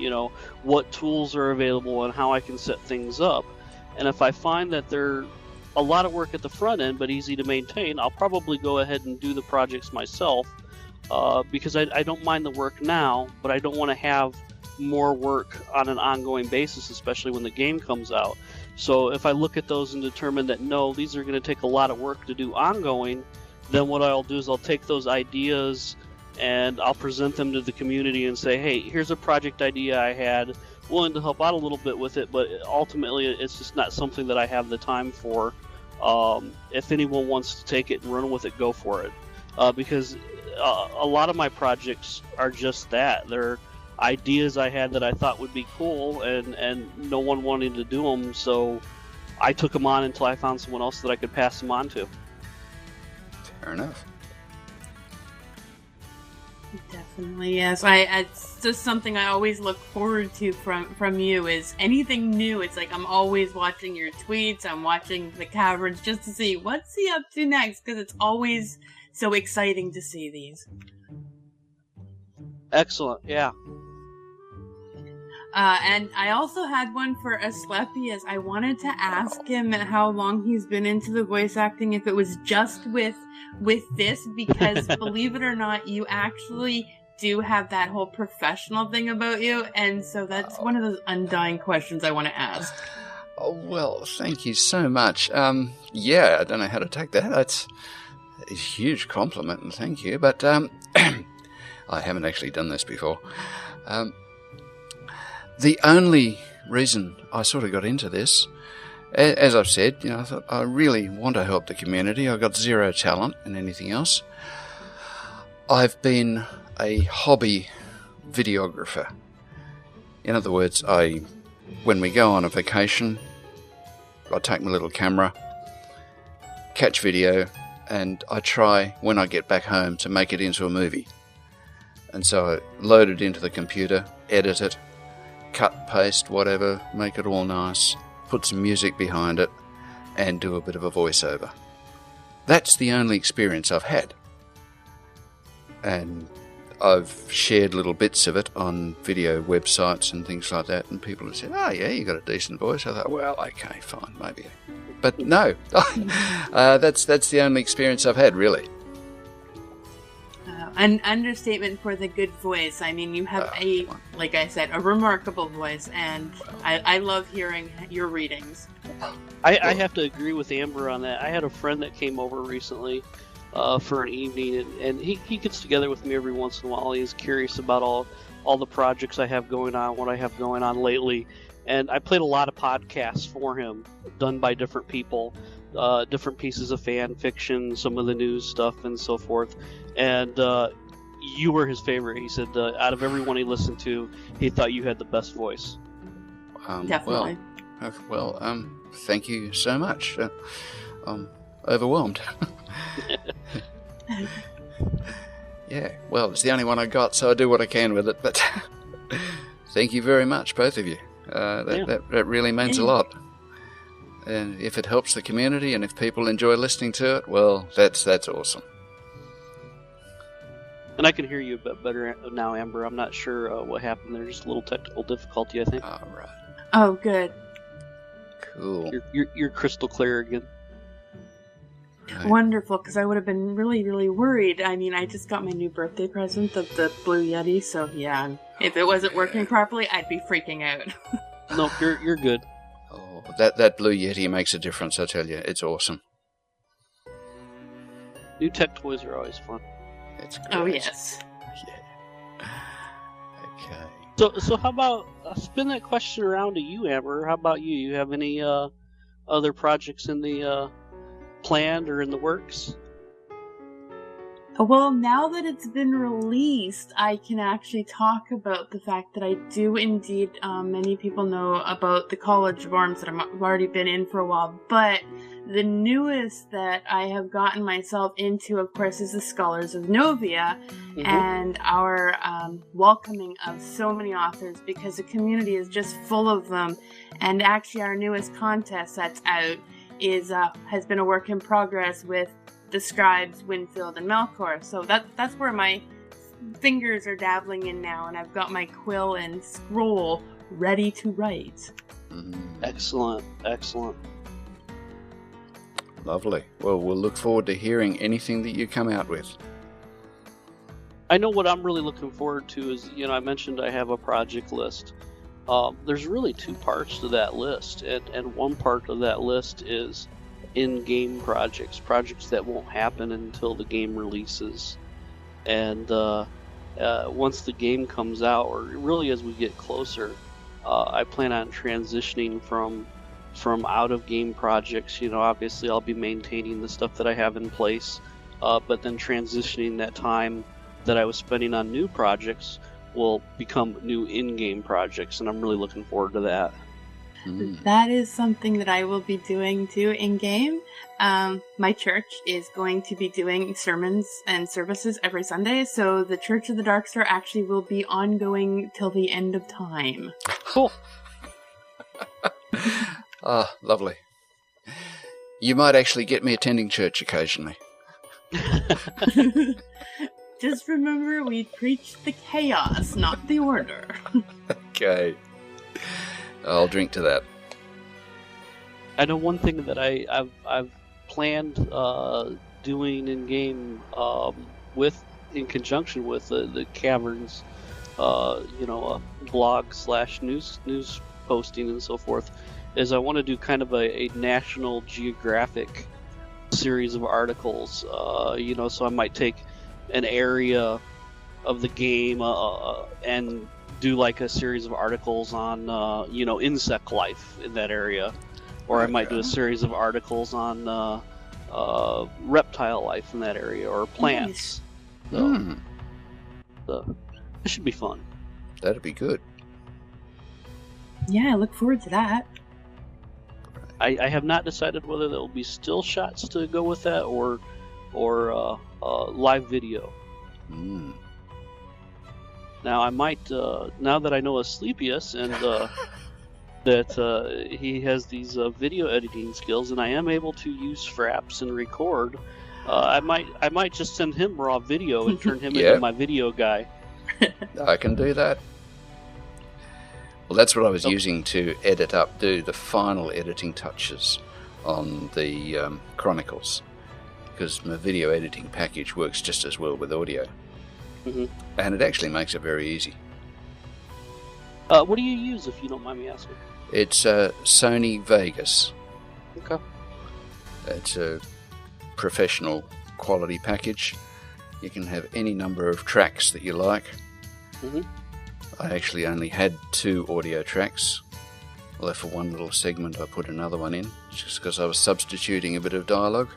what tools are available and how I can set things up. And if I find that they're a lot of work at the front end but easy to maintain, I'll probably go ahead and do the projects myself, because I don't mind the work now, but I don't want to have more work on an ongoing basis, especially when the game comes out. So if I look at those and determine that no, these are going to take a lot of work to do ongoing, then what I'll do is I'll take those ideas and I'll present them to the community and say, hey, here's a project idea I had, willing to help out a little bit with it, but ultimately it's just not something that I have the time for. If anyone wants to take it and run with it, go for it. Because a lot of my projects are just that. They're ideas I had that I thought would be cool, and no one wanted to do them, so I took them on until I found someone else that I could pass them on to. Fair enough. Definitely, yes. It's just something I always look forward to from you, is anything new. It's like I'm always watching your tweets, I'm watching the Caverns just to see what's he up to next, because it's always so exciting to see these. Excellent, yeah. And I also had one for Asclepius. I wanted to ask him how long he's been into the voice acting, if it was just with this, because believe it or not, you actually do have that whole professional thing about you, and so that's one of those undying questions I want to ask. Oh, well, thank you so much. Yeah, I don't know how to take that. That's a huge compliment, and thank you, but I haven't actually done this before. The only reason I sort of got into this, as I've said, I thought I really want to help the community. I've got zero talent in anything else. I've been a hobby videographer. In other words, when we go on a vacation, I take my little camera, catch video, and I try, when I get back home, to make it into a movie. And so I load it into the computer, edit it, cut, paste, whatever, make it all nice, put some music behind it, and do a bit of a voiceover. That's the only experience I've had. And I've shared little bits of it on video websites and things like that, and people have said, oh yeah, you got a decent voice. I thought, well, okay, fine, maybe. But no, that's the only experience I've had, really. An understatement for the good voice. I mean, you have like I said, a remarkable voice, and I love hearing your readings. I have to agree with Amber on that. I had a friend that came over recently for an evening, and he gets together with me every once in a while. He's curious about all the projects I have going on, what I have going on lately, and I played a lot of podcasts for him, done by different people, different pieces of fan fiction, some of the news stuff, and so forth. And you were his favorite. He said out of everyone he listened to, he thought you had the best voice. Definitely. Well, thank you so much. I'm overwhelmed. Yeah, well, it's the only one I got, so I do what I can with it, but thank you very much, both of you. That really means a lot. And if it helps the community and if people enjoy listening to it, well, that's awesome. And I can hear you a bit better now, Amber. I'm not sure what happened there. Just a little technical difficulty, I think. All right. Oh, good. Cool. You're crystal clear again. Right. Wonderful, because I would have been really, really worried. I mean, I just got my new birthday present of the Blue Yeti, so yeah, if it wasn't working properly, I'd be freaking out. No, you're good. Oh, that Blue Yeti makes a difference, I tell you. It's awesome. New tech toys are always fun. It's great. Oh, yes. Yeah. Okay. So how about spin that question around to you, Amber? How about you? You have any other projects in the planned or in the works? Well, now that it's been released, I can actually talk about the fact that I do indeed, many people know about the college dorms that I've already been in for a while, but the newest that I have gotten myself into, of course, is the Scholars of Novia, and our welcoming of so many authors, because the community is just full of them. And actually our newest contest that's out has been a work in progress with the scribes Winfield and Melkor. So that's where my fingers are dabbling in now, and I've got my quill and scroll ready to write. Excellent. Lovely. Well, we'll look forward to hearing anything that you come out with. I know what I'm really looking forward to is, I mentioned I have a project list. There's really two parts to that list, and one part of that list is in-game projects that won't happen until the game releases. And once the game comes out, or really as we get closer, I plan on transitioning from out-of-game projects. Obviously I'll be maintaining the stuff that I have in place, but then transitioning that time that I was spending on new projects will become new in-game projects, and I'm really looking forward to that. That is something that I will be doing too in-game. My church is going to be doing sermons and services every Sunday, so the Church of the Darkstar actually will be ongoing till the end of time. Cool. Ah, lovely. You might actually get me attending church occasionally. Just remember, we preach the chaos, not the order. Okay. I'll drink to that. I know one thing that I've planned doing in game in conjunction with the Caverns, a blog / news posting and so forth, is I want to do kind of a National Geographic series of articles. So I might take an area of the game and do like a series of articles on insect life in that area, or I might do a series of articles on reptile life in that area, or plants. Nice. So it should be fun. That'd be good. Yeah, I look forward to that. I have not decided whether there will be still shots to go with that or live video. Now I might, now that I know Asclepius and that he has these video editing skills, and I am able to use Fraps and record, I might just send him raw video and turn him into my video guy. I can do that. Well, that's what I was using to do the final editing touches on the Chronicles, because my video editing package works just as well with audio. And it actually makes it very easy. What do you use, if you don't mind me asking? It's Sony Vegas. Okay. It's a professional quality package. You can have any number of tracks that you like. Mm-hmm. I actually only had 2 audio tracks. Although for one little segment I put another one in, just because I was substituting a bit of dialogue.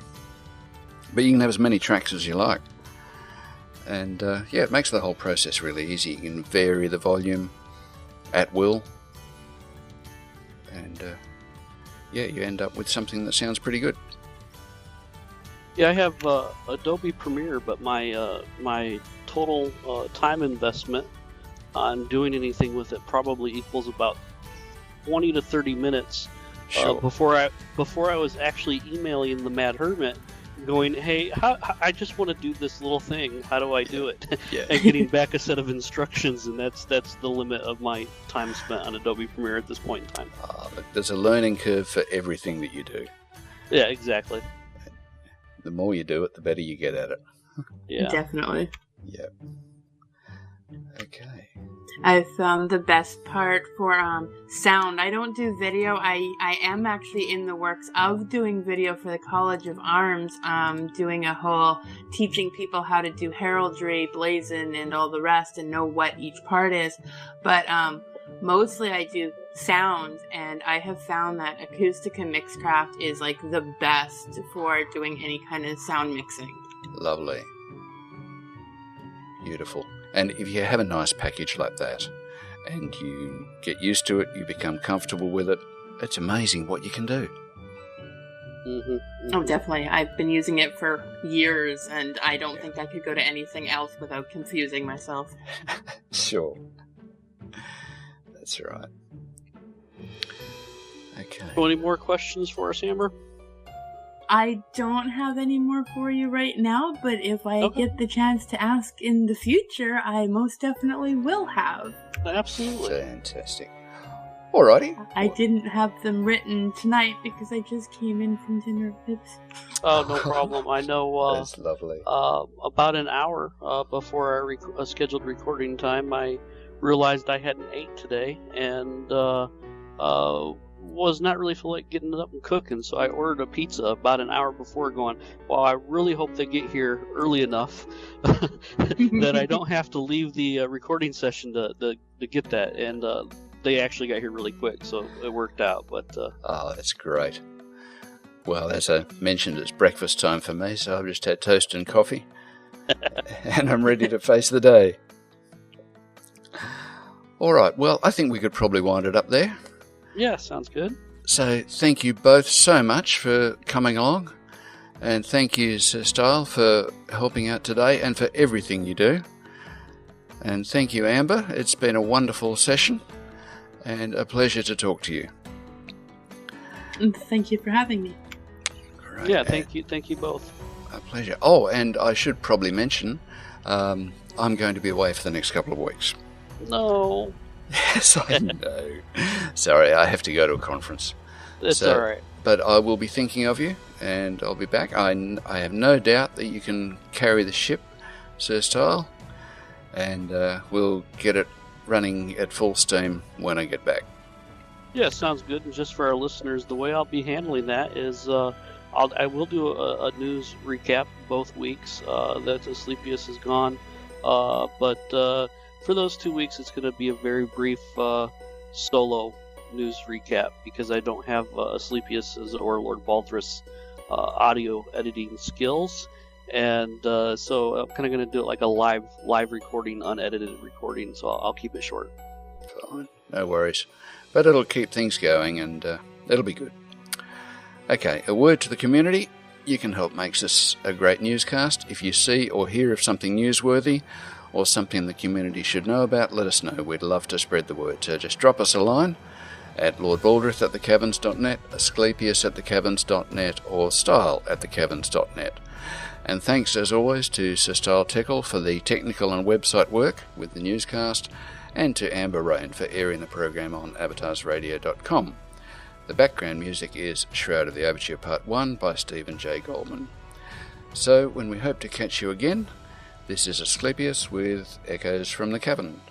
But you can have as many tracks as you like. And yeah, it makes the whole process really easy. You can vary the volume at will. And yeah, you end up with something that sounds pretty good. Yeah, I have Adobe Premiere, but my total time investment on doing anything with it probably equals about 20 to 30 minutes before I was actually emailing the Mad Hermit going, hey, I just want to do this little thing. How do I do it? Yeah. And getting back a set of instructions, and that's the limit of my time spent on Adobe Premiere at this point in time. There's a learning curve for everything that you do. Yeah, exactly. The more you do it, the better you get at it. Yeah, Definitely. Yeah. Okay. I found the best part for sound. I don't do video. I am actually in the works of doing video for the College of Arms, doing a whole teaching people how to do heraldry, blazon, and all the rest, and know what each part is. But mostly I do sound, and I have found that Acoustica Mixcraft is like the best for doing any kind of sound mixing. Lovely. Beautiful. And if you have a nice package like that and you get used to it, you become comfortable with it, it's amazing what you can do. Mm-hmm. Mm-hmm. Oh, definitely. I've been using it for years, and I don't think I could go to anything else without confusing myself. Sure. That's right. Okay. Any more questions for us, Amber? I don't have any more for you right now, but if I get the chance to ask in the future, I most definitely will have. Absolutely. Fantastic. Alrighty. I didn't have them written tonight because I just came in from dinner. Oh, no problem. I know That's lovely. about an hour before our scheduled recording time, I realized I hadn't ate today, and was not really feel like getting up and cooking, so I ordered a pizza about an hour before, going, well, I really hope they get here early enough that I don't have to leave the recording session to get that, and they actually got here really quick, so it worked out. But oh, that's great. Well, as I mentioned, it's breakfast time for me, so I've just had toast and coffee, and I'm ready to face the day. All right, well, I think we could probably wind it up there. Yeah, sounds good. So thank you both so much for coming along, and thank you, Sir Stile, for helping out today and for everything you do. And thank you, Amber. It's been a wonderful session and a pleasure to talk to you. And thank you for having me. Great. Yeah, thank you both. A pleasure. Oh, and I should probably mention, I'm going to be away for the next couple of weeks. No. Yes, I know. Sorry, I have to go to a conference. That's all right. But I will be thinking of you, and I'll be back. I have no doubt that you can carry the ship, Sir Stile, and we'll get it running at full steam when I get back. Yeah, sounds good. And just for our listeners, the way I'll be handling that is I will do a news recap both weeks that Asclepius is gone. But for those 2 weeks, it's going to be a very brief solo news recap because I don't have Asclepius's or Lord Baldrith's audio editing skills. And so I'm kind of going to do it like a live recording, unedited recording, so I'll keep it short. Fine, no worries. But it'll keep things going, and it'll be good. Okay, a word to the community. You can help make this a great newscast. If you see or hear of something newsworthy or something the community should know about, let us know. We'd love to spread the word. So just drop us a line at lordbaldrith@thecaverns.net, asclepius@thecaverns.net, or stile@thecaverns.net. And thanks, as always, to Sir Stile Teckel for the technical and website work with the newscast, and to Amber Raine for airing the program on avatarsradio.com. The background music is Shroud of the Overture Part 1 by Stephen J. Goldman. So, when we hope to catch you again, this is Asclepius with Echoes from the Cavern.